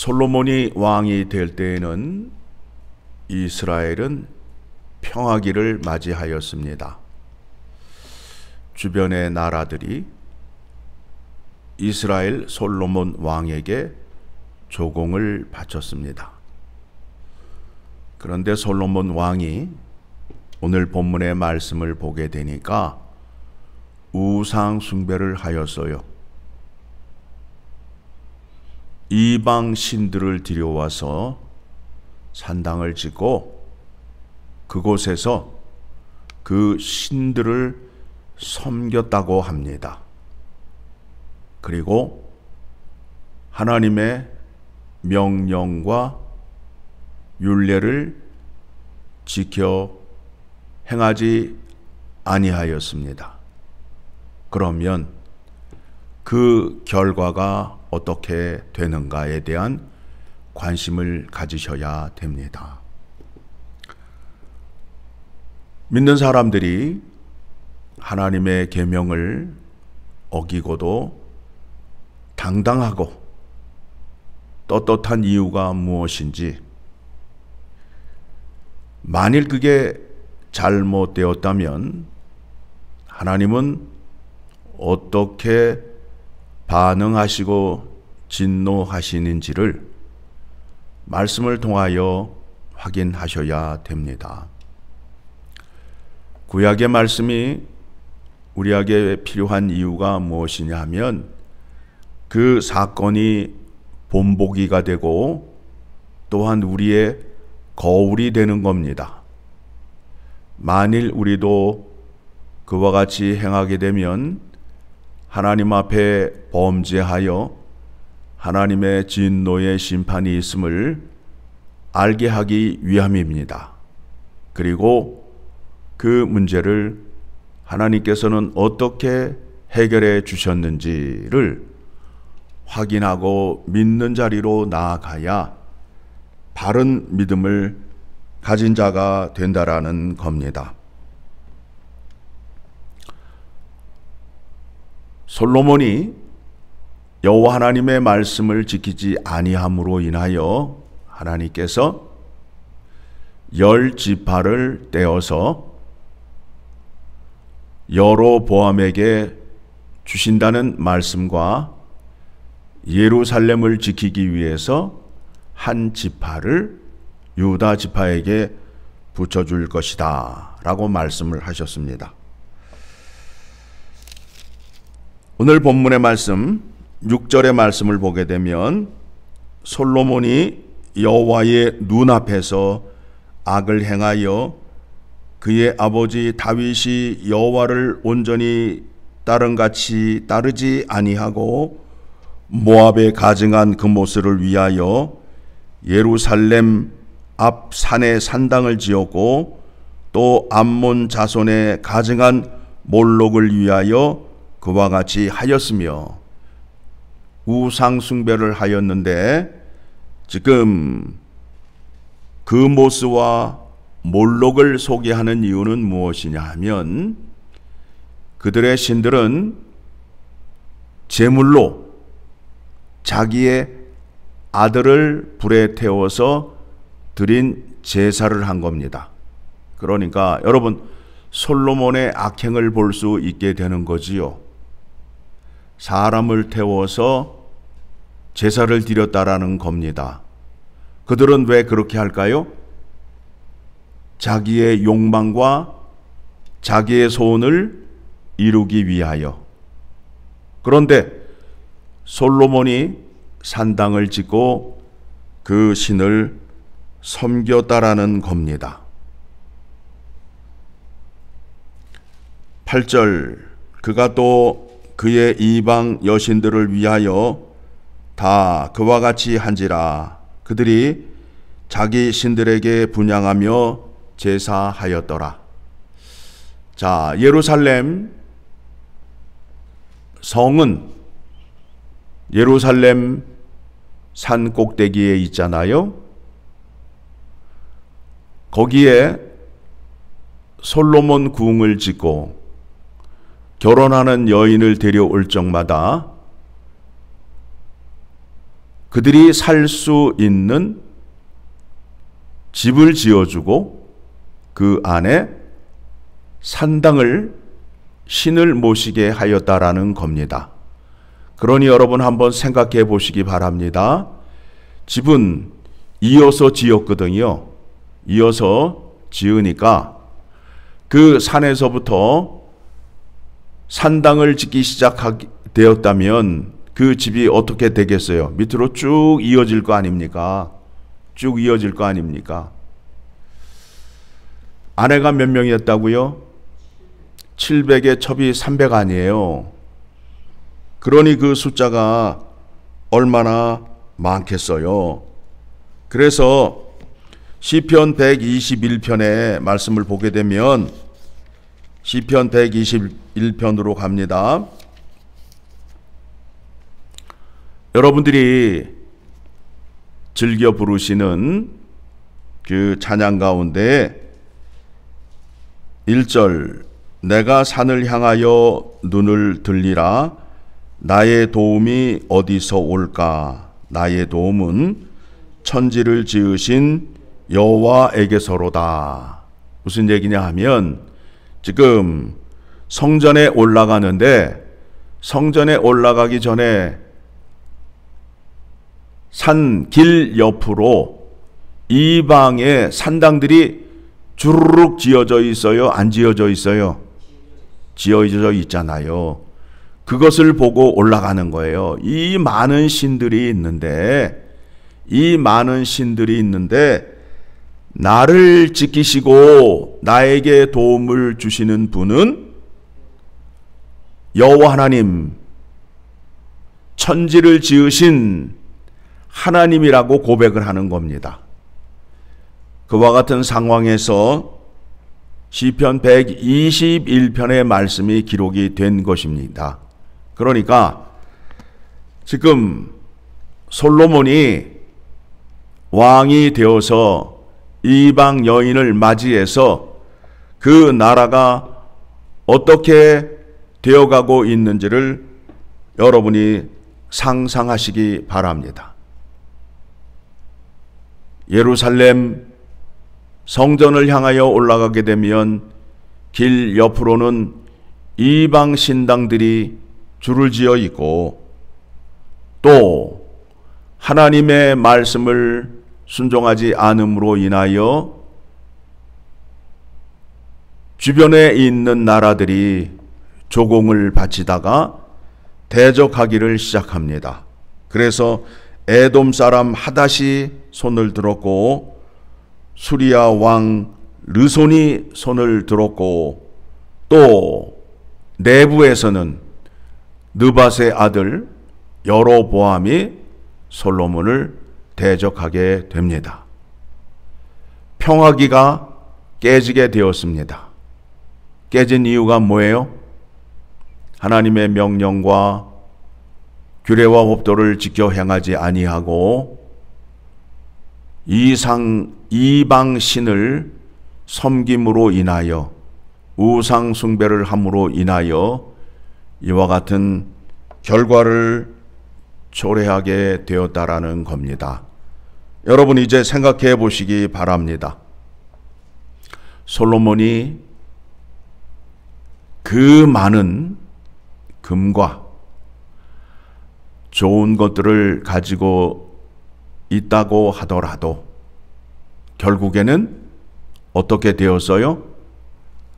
솔로몬이 왕이 될 때에는 이스라엘은 평화기를 맞이하였습니다. 주변의 나라들이 이스라엘 솔로몬 왕에게 조공을 바쳤습니다. 그런데 솔로몬 왕이 오늘 본문의 말씀을 보게 되니까 우상 숭배를 하였어요. 이방 신들을 들여와서 산당을 짓고 그곳에서 그 신들을 섬겼다고 합니다. 그리고 하나님의 명령과 율례를 지켜 행하지 아니하였습니다. 그러면 그 결과가 어떻게 되는가에 대한 관심을 가지셔야 됩니다. 믿는 사람들이 하나님의 계명을 어기고도 당당하고 떳떳한 이유가 무엇인지, 만일 그게 잘못되었다면 하나님은 어떻게 반응하시고 진노하시는지를 말씀을 통하여 확인하셔야 됩니다. 구약의 말씀이 우리에게 필요한 이유가 무엇이냐 하면 그 사건이 본보기가 되고 또한 우리의 거울이 되는 겁니다. 만일 우리도 그와 같이 행하게 되면 하나님 앞에 범죄하여 하나님의 진노의 심판이 있음을 알게 하기 위함입니다. 그리고 그 문제를 하나님께서는 어떻게 해결해 주셨는지를 확인하고 믿는 자리로 나아가야 바른 믿음을 가진 자가 된다라는 겁니다. 솔로몬이 여호와 하나님의 말씀을 지키지 아니함으로 인하여 하나님께서 10지파를 떼어서 여로보암에게 주신다는 말씀과 예루살렘을 지키기 위해서 한 지파를 유다 지파에게 붙여줄 것이다 라고 말씀을 하셨습니다. 오늘 본문의 말씀 6절의 말씀을 보게 되면 솔로몬이 여호와의 눈앞에서 악을 행하여 그의 아버지 다윗이 여호와를 온전히 따른같이 따르지 아니하고 모압에 가증한 그 모습을 위하여 예루살렘 앞 산에 산당을 지었고 또 암몬 자손에 가증한 몰록을 위하여 그와 같이 하였으며 우상 숭배를 하였는데, 지금 그 모스와 몰록을 소개하는 이유는 무엇이냐 하면 그들의 신들은 제물로 자기의 아들을 불에 태워서 드린 제사를 한 겁니다. 그러니까 여러분, 솔로몬의 악행을 볼 수 있게 되는 거지요. 사람을 태워서 제사를 드렸다라는 겁니다. 그들은 왜 그렇게 할까요? 자기의 욕망과 자기의 소원을 이루기 위하여. 그런데 솔로몬이 산당을 짓고 그 신을 섬겼다라는 겁니다. 8절, 그가 또 그의 이방 여신들을 위하여 다 그와 같이 한지라. 그들이 자기 신들에게 분향하며 제사하였더라. 자, 예루살렘 성은 예루살렘 산 꼭대기에 있잖아요. 거기에 솔로몬 궁을 짓고 결혼하는 여인을 데려올 적마다 그들이 살 수 있는 집을 지어주고 그 안에 산당을 신을 모시게 하였다라는 겁니다. 그러니 여러분 한번 생각해 보시기 바랍니다. 집은 이어서 지었거든요. 이어서 지으니까 그 산에서부터 산당을 짓기 시작되었다면 그 집이 어떻게 되겠어요? 밑으로 쭉 이어질 거 아닙니까? 쭉 이어질 거 아닙니까? 아내가 몇 명이었다고요? 700에 첩이 300 아니에요. 그러니 그 숫자가 얼마나 많겠어요. 그래서 시편 121편의 말씀을 보게 되면 시편 121편으로 갑니다. 여러분들이 즐겨 부르시는 그 찬양 가운데 1절 내가 산을 향하여 눈을 들리라 나의 도움이 어디서 올까 나의 도움은 천지를 지으신 여호와에게서로다. 무슨 얘기냐 하면 지금 성전에 올라가는데 성전에 올라가기 전에 산 길 옆으로 이방의 산당들이 주르륵 지어져 있어요? 안 지어져 있어요? 지어져 있잖아요. 그것을 보고 올라가는 거예요. 이 많은 신들이 있는데 나를 지키시고 나에게 도움을 주시는 분은 여호와 하나님, 천지를 지으신 하나님이라고 고백을 하는 겁니다. 그와 같은 상황에서 시편 121편의 말씀이 기록이 된 것입니다. 그러니까 지금 솔로몬이 왕이 되어서 이방 여인을 맞이해서 그 나라가 어떻게 되어가고 있는지를 여러분이 상상하시기 바랍니다. 예루살렘 성전을 향하여 올라가게 되면 길 옆으로는 이방 신당들이 줄을 지어 있고 또 하나님의 말씀을 순종하지 않음으로 인하여 주변에 있는 나라들이 조공을 바치다가 대적하기를 시작합니다. 그래서 에돔 사람 하닷이 손을 들었고 수리아 왕 르손이 손을 들었고 또 내부에서는 느밧의 아들 여로보암이 솔로몬을 대적하게 됩니다. 평화기가 깨지게 되었습니다. 깨진 이유가 뭐예요? 하나님의 명령과 규례와 법도를 지켜 행하지 아니하고 이방 신을 섬김으로 인하여 우상 숭배를 함으로 인하여 이와 같은 결과를 초래하게 되었다라는 겁니다. 여러분 이제 생각해 보시기 바랍니다. 솔로몬이 그 많은 금과 좋은 것들을 가지고 있다고 하더라도 결국에는 어떻게 되었어요?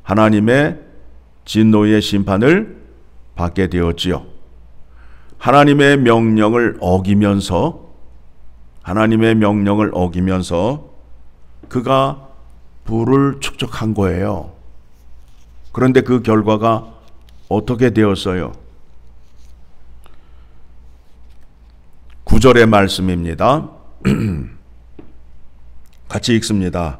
하나님의 진노의 심판을 받게 되었지요. 하나님의 명령을 어기면서 그가 부를 축적한 거예요. 그런데 그 결과가 어떻게 되었어요? 9절의 말씀입니다. 같이 읽습니다.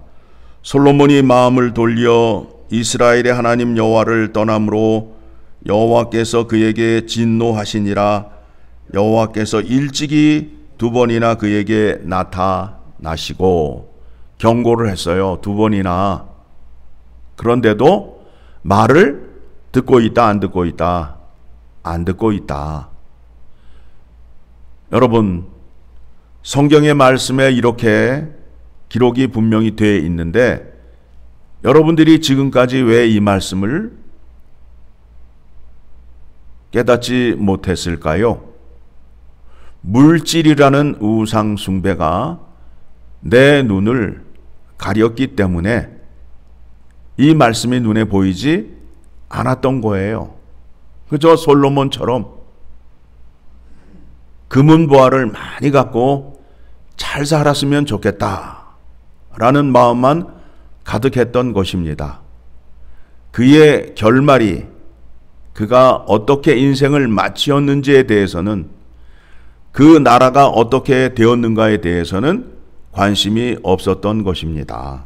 솔로몬이 마음을 돌려 이스라엘의 하나님 여호와를 떠남으로 여호와께서 그에게 진노하시니라. 여호와께서 일찍이 2번이나 그에게 나타나시고 경고를 했어요. 2번이나. 그런데도 말을 듣고 있다, 안 듣고 있다? 안 듣고 있다. 여러분, 성경의 말씀에 이렇게 기록이 분명히 되어 있는데 여러분들이 지금까지 왜 이 말씀을 깨닫지 못했을까요? 물질이라는 우상 숭배가 내 눈을 가렸기 때문에 이 말씀이 눈에 보이지 않았던 거예요. 그저 솔로몬처럼 금은보화를 많이 갖고 잘 살았으면 좋겠다 라는 마음만 가득했던 것입니다. 그의 결말이 그가 어떻게 인생을 마치었는지에 대해서는 그 나라가 어떻게 되었는가에 대해서는 관심이 없었던 것입니다.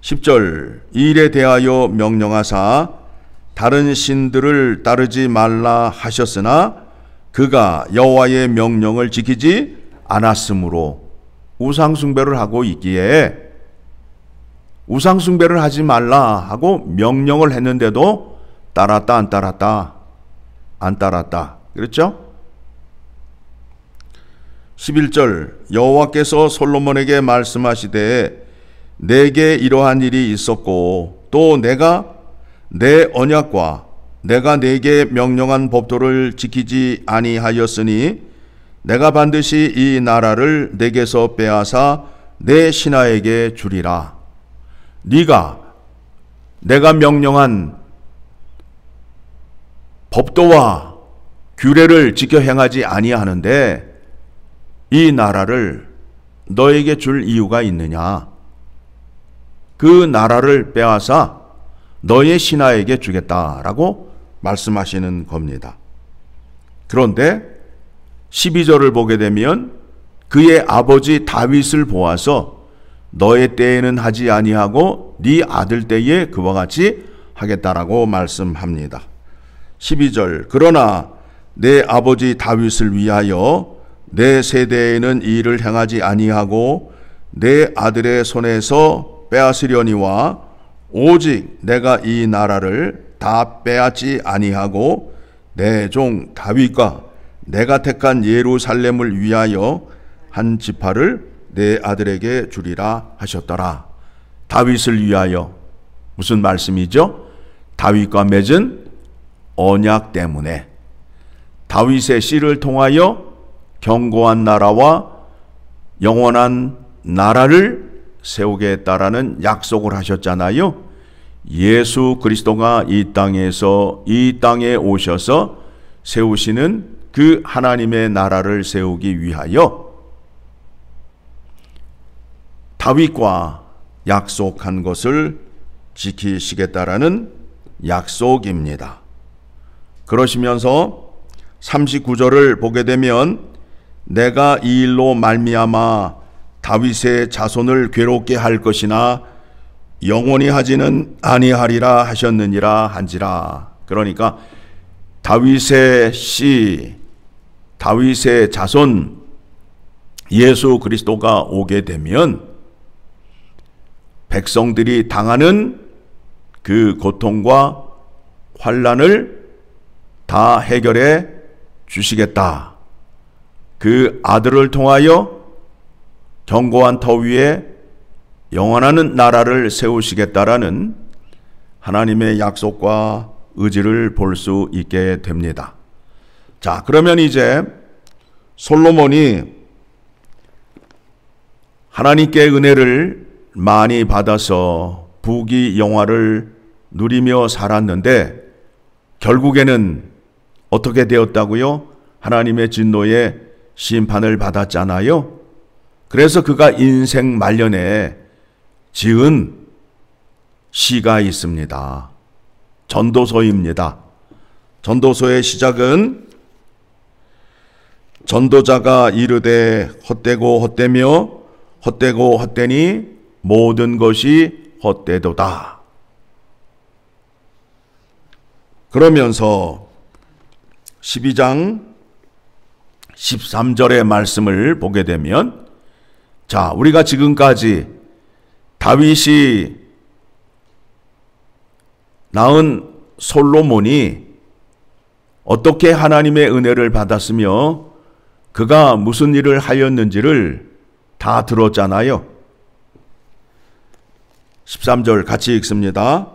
10절 이 일에 대하여 명령하사 다른 신들을 따르지 말라 하셨으나 그가 여호와의 명령을 지키지 않았으므로 우상숭배를 하고 있기에 우상숭배를 하지 말라 하고 명령을 했는데도 따랐다 안 따랐다? 안 따랐다. 그렇죠? 11절 여호와께서 솔로몬에게 말씀하시되 내게 이러한 일이 있었고 또 내가 내 언약과 내가 내게 명령한 법도를 지키지 아니하였으니 내가 반드시 이 나라를 내게서 빼앗아 내 신하에게 주리라. 네가 내가 명령한 법도와 규례를 지켜 행하지 아니하는데 이 나라를 너에게 줄 이유가 있느냐? 그 나라를 빼앗아 너의 신하에게 주겠다라고 말씀하시는 겁니다. 그런데 12절을 보게 되면 그의 아버지 다윗을 보아서 너의 때에는 하지 아니하고 네 아들 때에 그와 같이 하겠다라고 말씀합니다. 12절 그러나 내 아버지 다윗을 위하여 내 세대에는 이 일을 행하지 아니하고 내 아들의 손에서 빼앗으려니와 오직 내가 이 나라를 다 빼앗지 아니하고 내 종 다윗과 내가 택한 예루살렘을 위하여 한 지파를 내 아들에게 주리라 하셨더라. 다윗을 위하여 무슨 말씀이죠? 다윗과 맺은 언약 때문에 다윗의 씨를 통하여 견고한 나라와 영원한 나라를 세우겠다라는 약속을 하셨잖아요. 예수 그리스도가 이 땅에 오셔서 세우시는 그 하나님의 나라를 세우기 위하여 다윗과 약속한 것을 지키시겠다라는 약속입니다. 그러시면서 39절을 보게 되면 내가 이 일로 말미암아 다윗의 자손을 괴롭게 할 것이나 영원히 하지는 아니하리라 하셨느니라 한지라. 그러니까 다윗의 씨, 다윗의 자손 예수 그리스도가 오게 되면 백성들이 당하는 그 고통과 환난을 다 해결해 주시겠다. 그 아들을 통하여 견고한 터 위에 영원한 나라를 세우시겠다라는 하나님의 약속과 의지를 볼 수 있게 됩니다. 자, 그러면 이제 솔로몬이 하나님께 은혜를 많이 받아서 부귀영화를 누리며 살았는데 결국에는 어떻게 되었다고요? 하나님의 진노의 심판을 받았잖아요. 그래서 그가 인생 말년에 지은 시가 있습니다. 전도서입니다. 전도서의 시작은 전도자가 이르되 헛되고 헛되며 헛되고 헛되니 모든 것이 헛되도다. 그러면서 12장 13절의 말씀을 보게 되면 자, 우리가 지금까지 다윗이 낳은 솔로몬이 어떻게 하나님의 은혜를 받았으며 그가 무슨 일을 하였는지를 다 들었잖아요. 13절 같이 읽습니다.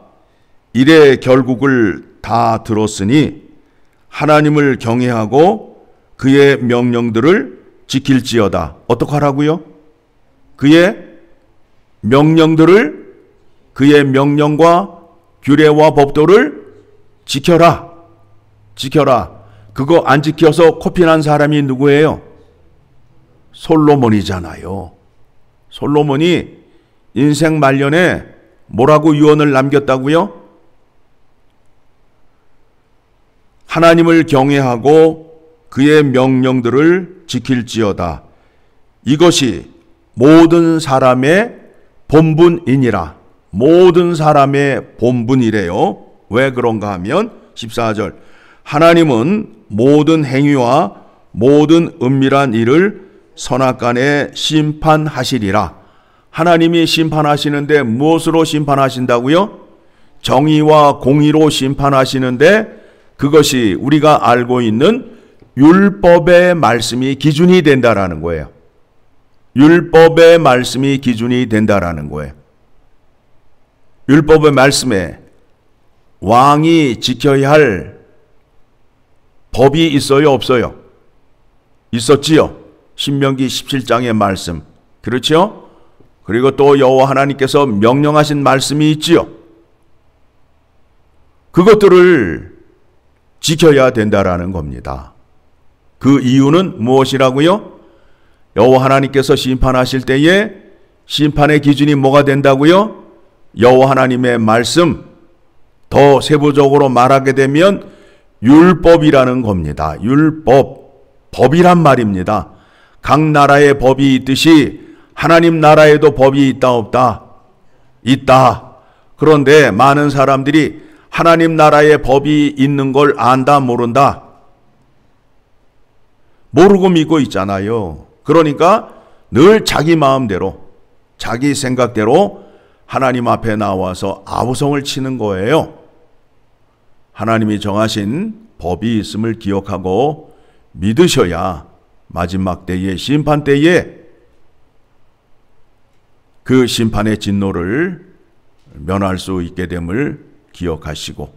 일의 결국을 다 들었으니 하나님을 경외하고 그의 명령들을 지킬지어다. 어떡하라고요? 그의 명령들을, 그의 명령과 규례와 법도를 지켜라. 지켜라. 그거 안 지켜서 코피난 사람이 누구예요? 솔로몬이잖아요. 솔로몬이 인생 말년에 뭐라고 유언을 남겼다고요? 하나님을 경외하고 그의 명령들을 지킬지어다. 이것이 모든 사람의 본분이니라. 모든 사람의 본분이래요. 왜 그런가 하면 14절 하나님은 모든 행위와 모든 은밀한 일을 선악간에 심판하시리라. 하나님이 심판하시는데 무엇으로 심판하신다고요? 정의와 공의로 심판하시는데 그것이 우리가 알고 있는 율법의 말씀이 기준이 된다라는 거예요. 율법의 말씀이 기준이 된다라는 거예요. 율법의 말씀에 왕이 지켜야 할 법이 있어요, 없어요? 있었지요. 신명기 17장의 말씀. 그렇죠? 그리고 또 여호와 하나님께서 명령하신 말씀이 있지요. 그것들을 지켜야 된다라는 겁니다. 그 이유는 무엇이라고요? 여호와 하나님께서 심판하실 때에 심판의 기준이 뭐가 된다고요? 여호와 하나님의 말씀, 더 세부적으로 말하게 되면 율법이라는 겁니다. 율법, 법이란 말입니다. 각 나라의 법이 있듯이 하나님 나라에도 법이 있다 없다? 있다. 그런데 많은 사람들이 하나님 나라의 법이 있는 걸 안다 모른다? 모르고 믿고 있잖아요. 그러니까 늘 자기 마음대로, 자기 생각대로 하나님 앞에 나와서 아우성을 치는 거예요. 하나님이 정하신 법이 있음을 기억하고 믿으셔야 마지막 때에, 심판 때에 그 심판의 진노를 면할 수 있게 됨을 기억하시고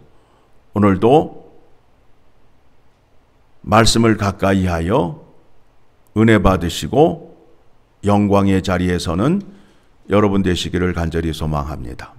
오늘도 말씀을 가까이 하여 은혜 받으시고 영광의 자리에 서는 여러분 되시기를 간절히 소망합니다.